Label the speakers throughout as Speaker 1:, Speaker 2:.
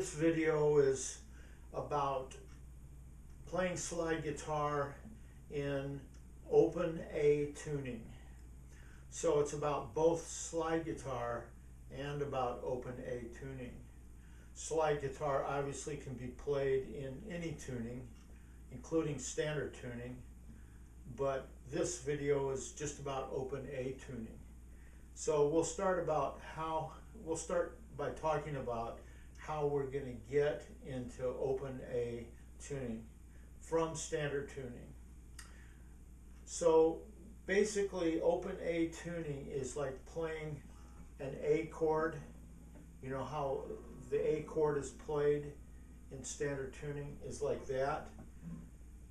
Speaker 1: This video is about playing slide guitar in open A tuning. So it's about both slide guitar and about open A tuning. Slide guitar obviously can be played in any tuning, including standard tuning, but this video is just about open A tuning. So we'll start by talking about how we're going to get into open A tuning from standard tuning. So basically open A tuning is like playing an A chord. You know how the A chord is played in standard tuning is like that.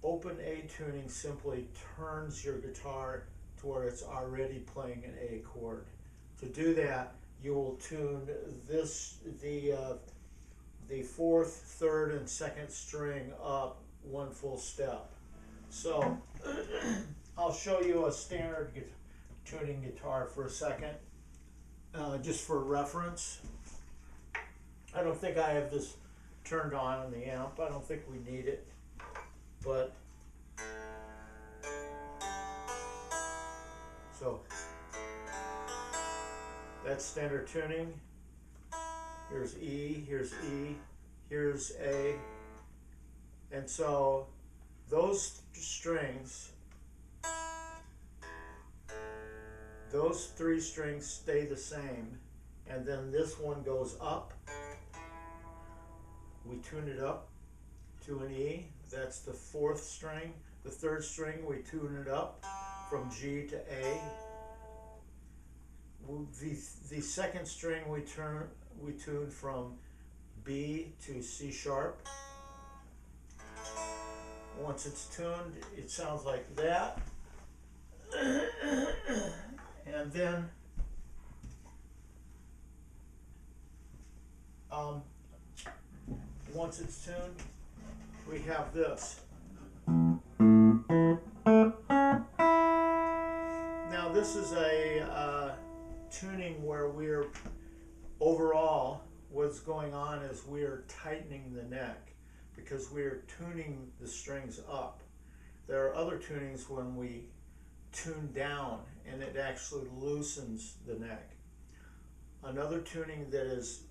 Speaker 1: Open A tuning simply turns your guitar to where it's already playing an A chord. To do that, you will tune the fourth, third, and second string up one full step. So I'll show you a standard tuning guitar for a second, just for reference. I don't think I have this turned on in the amp. I don't think we need it, but so that's standard tuning. Here's E, here's E, here's A. And so those strings, those three strings stay the same. And then this one goes up. We tune it up to an E. That's the fourth string. The third string, we tune it up from G to A. The second string we tune from B to C sharp. Once it's tuned, it sounds like that. And then once it's tuned, we have this. Now this is a tuning where we're overall, what's going on is we're tightening the neck because we're tuning the strings up. There are other tunings when we tune down and it actually loosens the neck. Another tuning that is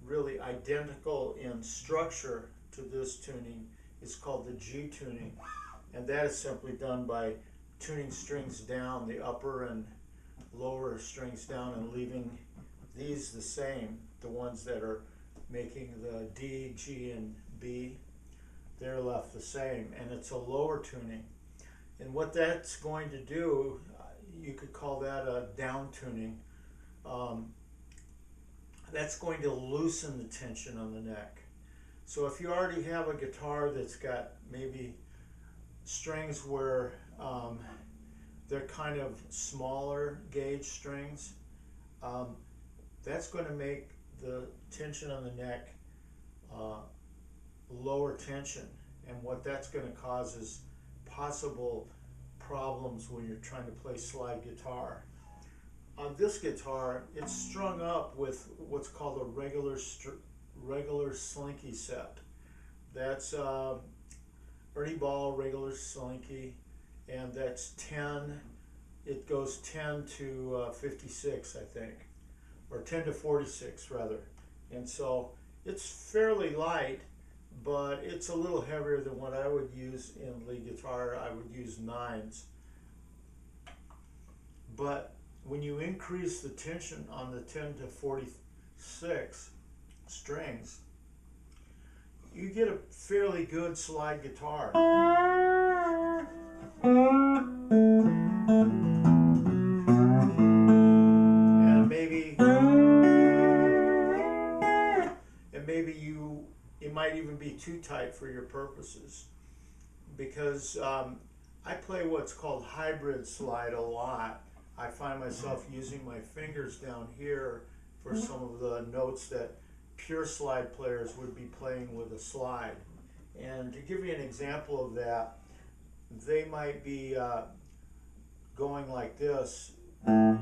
Speaker 1: really identical in structure to this tuning is called the G tuning, and that is simply done by tuning strings down, the upper and lower strings down, and leaving these the same. The ones that are making the D, G, and B, they're left the same, and it's a lower tuning. And what that's going to do, you could call that a down tuning. That's going to loosen the tension on the neck. So if you already have a guitar that's got maybe strings where they're kind of smaller gauge strings, that's going to make the tension on the neck lower tension, and what that's going to cause is possible problems when you're trying to play slide guitar. On this guitar, it's strung up with what's called a regular slinky set. That's Ernie Ball regular slinky, and that's 10. It goes 10 to 56, I think, or 10 to 46 rather. And so it's fairly light, but it's a little heavier than what I would use in lead guitar. I would use 9s. But when you increase the tension on the 10 to 46 strings, you get a fairly good slide guitar. And maybe it might even be too tight for your purposes, because I play what's called hybrid slide a lot. I find myself using my fingers down here for some of the notes that pure slide players would be playing with a slide. And to give you an example of that, they might be going like this. And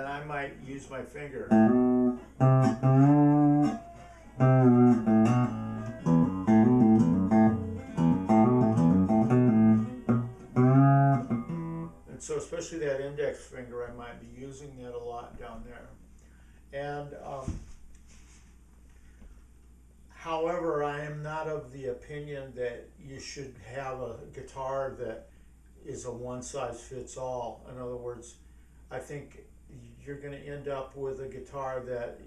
Speaker 1: I might use my finger. And so especially that index finger, I might be using that a lot down there. And however, I am not of the opinion that you should have a guitar that is a one-size-fits-all. In other words, I think you're going to end up with a guitar that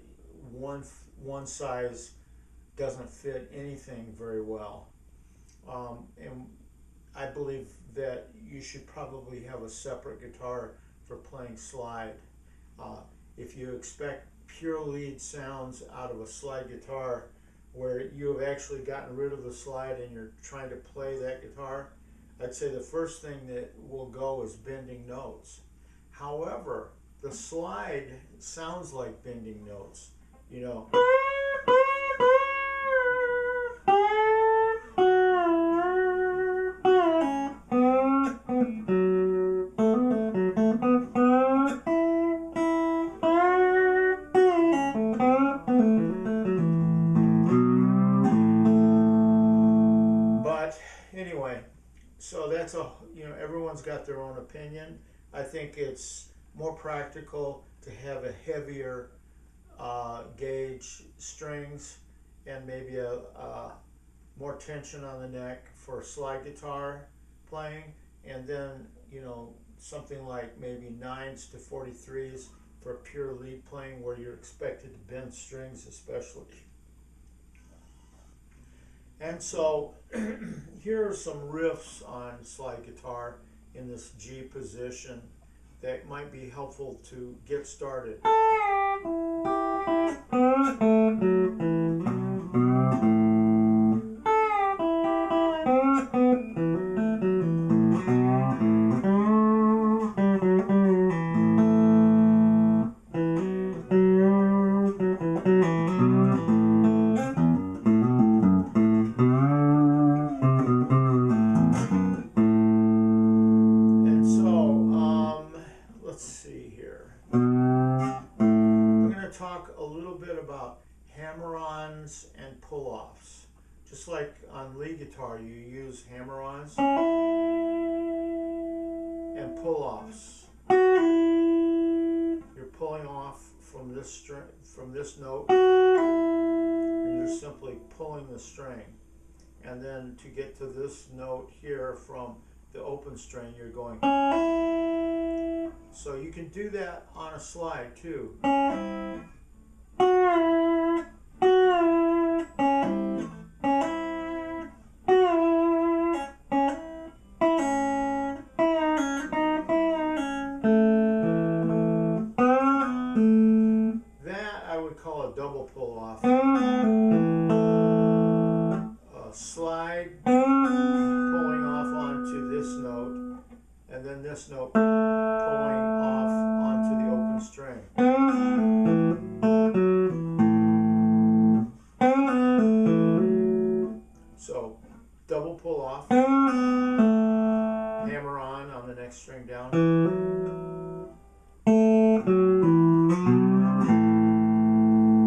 Speaker 1: one size doesn't fit anything very well. And I believe that you should probably have a separate guitar for playing slide. If you expect pure lead sounds out of a slide guitar, where you have actually gotten rid of the slide and you're trying to play that guitar, I'd say the first thing that will go is bending notes. However, the slide sounds like bending notes, you know. Anyway, so that's everyone's got their own opinion. I think it's more practical to have a heavier gauge strings and maybe a more tension on the neck for slide guitar playing, and then something like maybe 9s to 43s for pure lead playing, where you're expected to bend strings especially. And so here are some riffs on slide guitar in this G position that might be helpful to get started. Talk a little bit about hammer-ons and pull-offs. Just like on lead guitar, you use hammer-ons and pull-offs. You're pulling off from this string, from this note, and you're simply pulling the string. And then to get to this note here from the open string, you're going. So you can do that on a slide too. That I would call a double pull off. A slide pulling off onto this note, and then this note pulling off onto the open string. So double pull off, hammer on the next string down,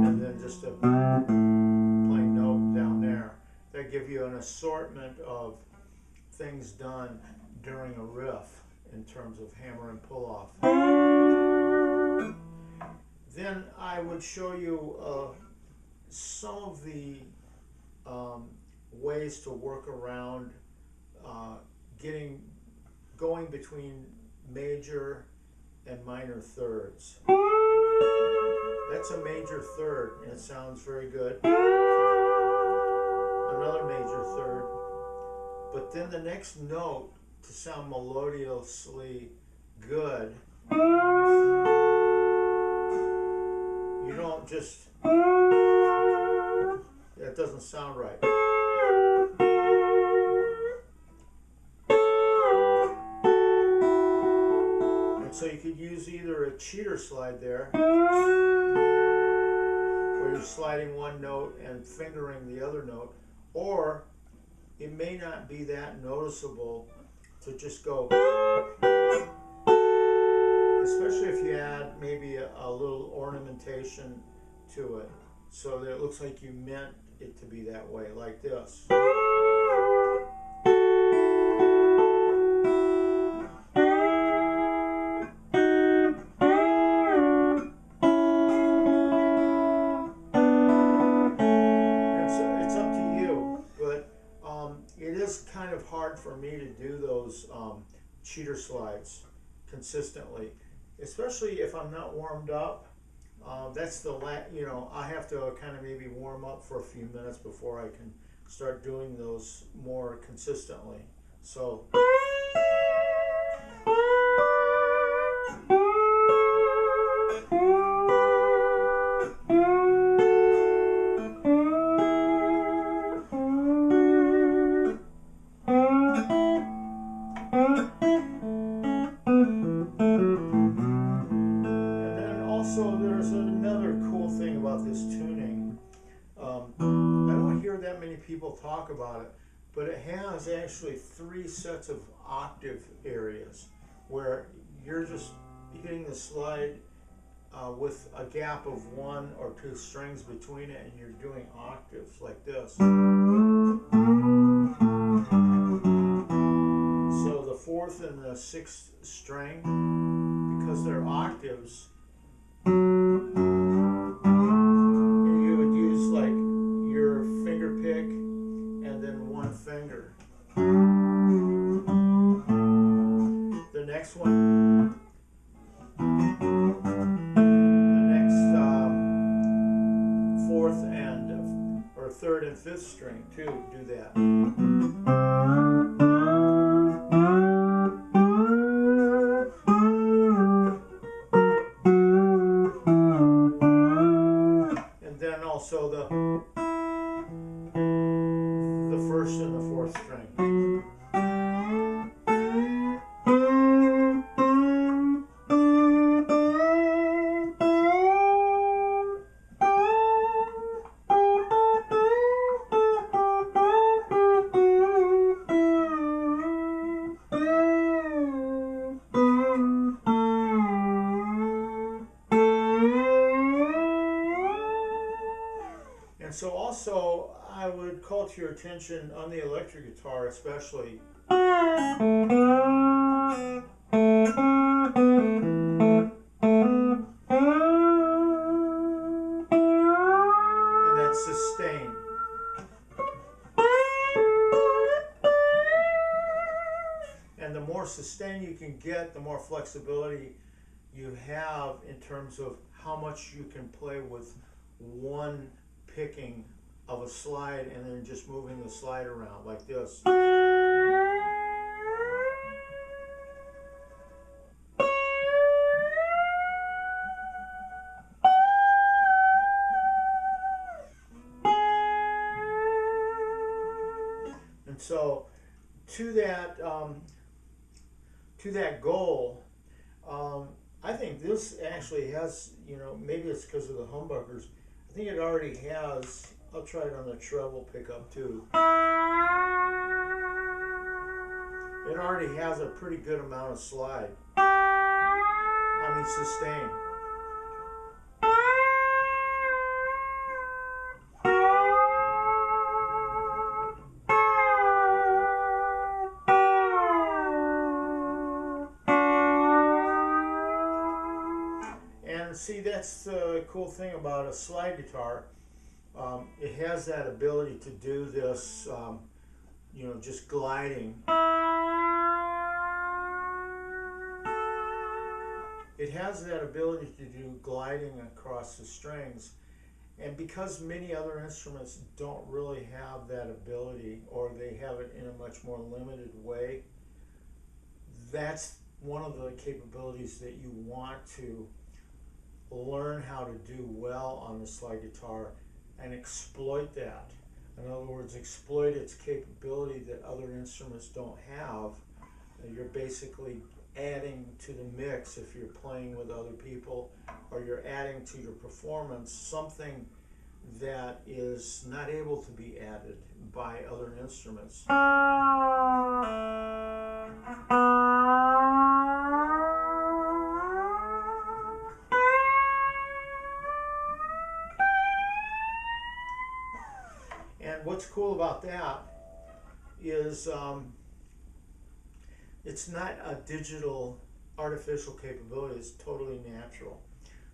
Speaker 1: and then just a plain note down there. That give you an assortment of things done during a riff in terms of hammer and pull off. Then I would show you some of the ways to work around going between major and minor thirds. That's a major third, and it sounds very good. Another major third, but then the next note, to sound melodiously good, you don't just, that doesn't sound right. And so you could use either a cheater slide there, where you're sliding one note and fingering the other note, or it may not be that noticeable to just go especially if you add maybe a little ornamentation to it, so that it looks like you meant it to be that way, like this. It's up to you, but it is kind of hard for me to do those cheater slides consistently, especially if I'm not warmed up. That's the I have to kind of maybe warm up for a few minutes before I can start doing those more consistently. So. Also, there's another cool thing about this tuning. I don't hear that many people talk about it, but it has actually 3 sets of octave areas where you're just hitting the slide with a gap of 1 or 2 strings between it, and you're doing octaves like this. So the 4th and the 6th string, because they're octaves, you would use like your finger pick and then 1 finger. The next one, the next 4th and or 3rd and 5th string too, do that. Also the 1st and the 4th string. So also, I would call to your attention on the electric guitar especially. And that's sustain. And the more sustain you can get, the more flexibility you have in terms of how much you can play with one picking of a slide and then just moving the slide around like this. And so to that goal, I think this actually has, maybe it's because of the humbuckers, I think it already has, I'll try it on the treble pickup too. It already has a pretty good amount of slide. I mean sustain. And see, that's the cool thing about a slide guitar. It has that ability to do this, just gliding. It has that ability to do gliding across the strings. And because many other instruments don't really have that ability, or they have it in a much more limited way, that's one of the capabilities that you want to learn how to do well on the slide guitar and exploit that. In other words, exploit its capability that other instruments don't have. You're basically adding to the mix if you're playing with other people, or you're adding to your performance something that is not able to be added by other instruments. what's cool about that is it's not a digital artificial capability, it's totally natural.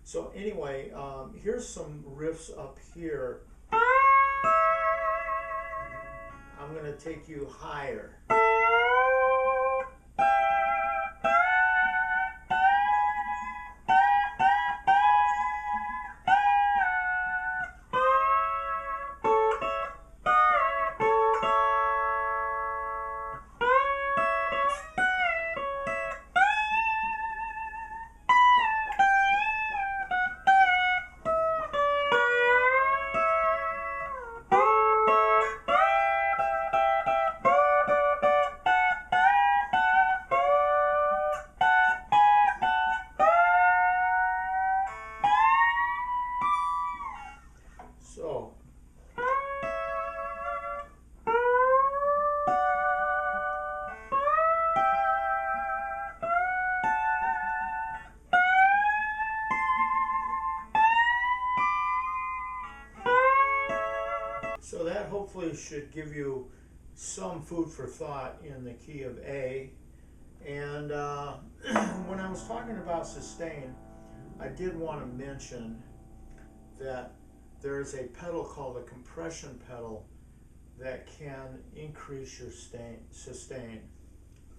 Speaker 1: So anyway, here's some riffs up here. I'm going to take you higher. So So that hopefully should give you some food for thought in the key of A. And when I was talking about sustain, I did want to mention that there is a pedal called a compression pedal that can increase your sustain.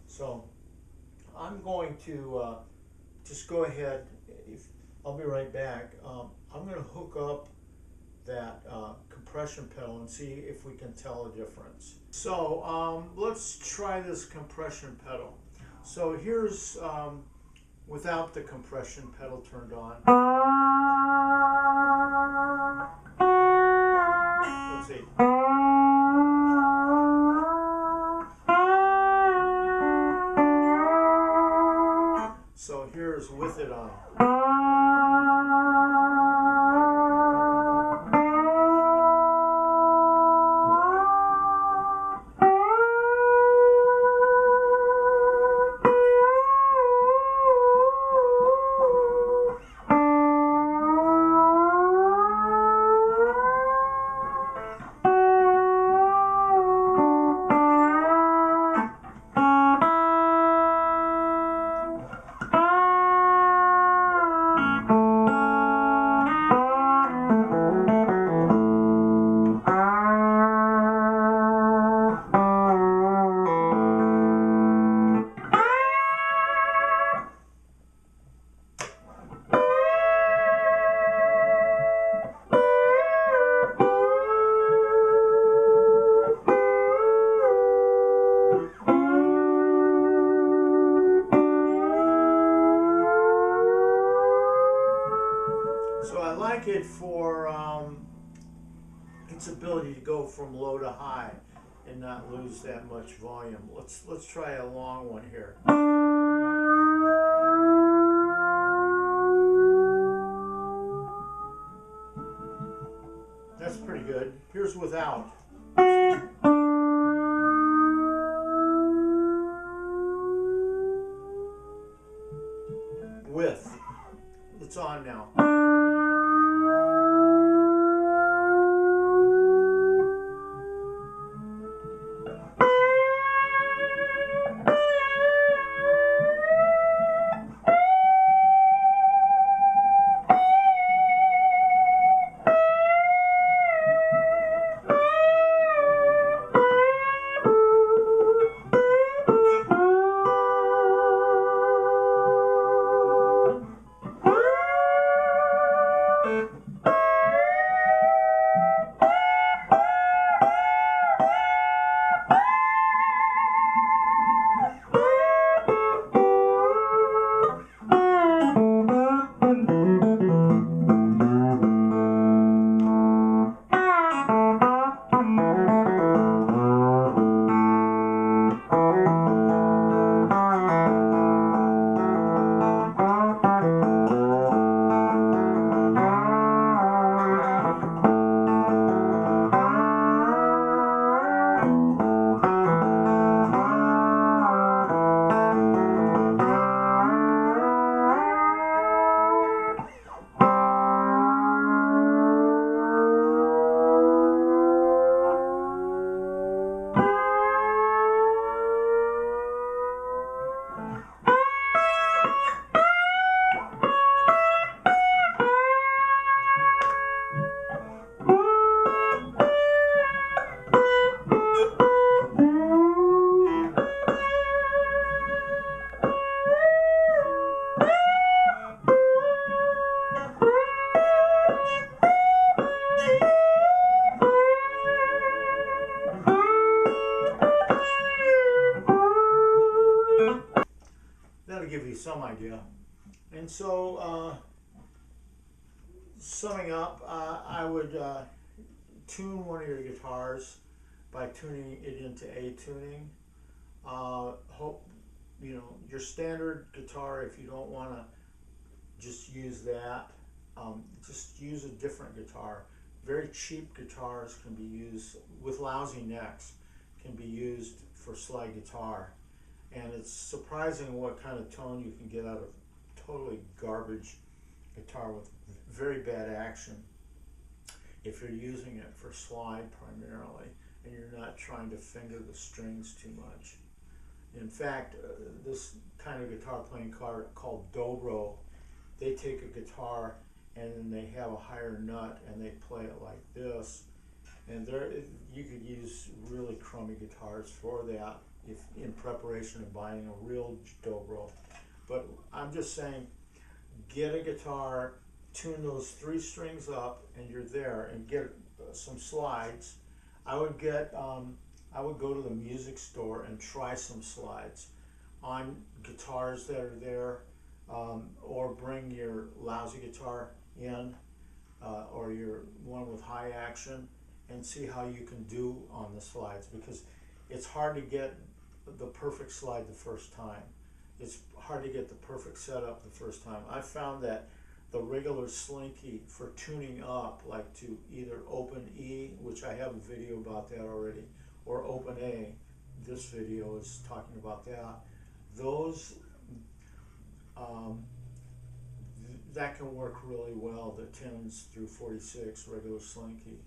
Speaker 1: So I'm going to just go ahead, I'll be right back. I'm going to hook up that compression pedal and see if we can tell a difference. So let's try this compression pedal. So here's without the compression pedal turned on. Let's see. So here's with it on. So I like it for its ability to go from low to high and not lose that much volume. Let's try a long one here. That's pretty good. Here's without. With. It's on now. some idea. And so, summing up, I would tune one of your guitars by tuning it into A tuning. Hope your standard guitar. If you don't want to just use that, just use a different guitar. Very cheap guitars can be used with lousy necks, can be used for slide guitar, and it's surprising what kind of tone you can get out of totally garbage guitar with very bad action if you're using it for slide primarily and you're not trying to finger the strings too much. In fact, this kind of guitar playing called dobro, they take a guitar and then they have a higher nut and they play it like this. And you could use really crummy guitars for that if in preparation of buying a real dobro. But I'm just saying, get a guitar, tune those 3 strings up, and you're there. And get some slides. I would go to the music store and try some slides on guitars that are there, or bring your lousy guitar in, or your one with high action, and see how you can do on the slides, because it's hard to get the perfect slide the first time. It's hard to get the perfect setup the first time. I found that the regular slinky for tuning up, like to either open E, which I have a video about that already, or open A, this video is talking about that. Those, that can work really well, the 10s through 46 regular slinky.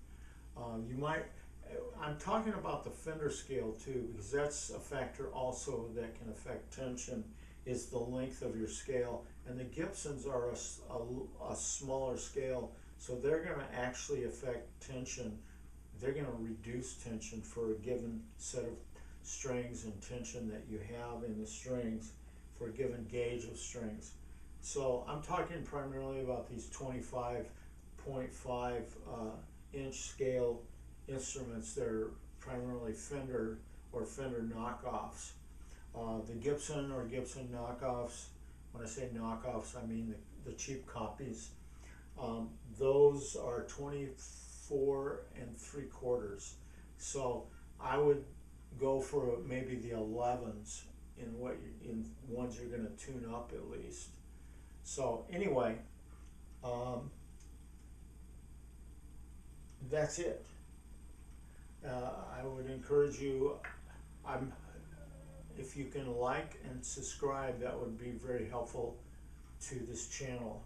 Speaker 1: I'm talking about the Fender scale too, because that's a factor also that can affect tension, is the length of your scale. And the Gibsons are a smaller scale, so they're going to actually affect tension. They're going to reduce tension for a given set of strings and tension that you have in the strings for a given gauge of strings. So I'm talking primarily about these 25.5 inch scale instruments that are primarily Fender or Fender knockoffs. The Gibson or Gibson knockoffs, when I say knockoffs, I mean the cheap copies. Those are 24 3/4. So I would go for maybe the 11s in ones you're going to tune up at least. So anyway, that's it. I would encourage you, if you can like and subscribe, that would be very helpful to this channel.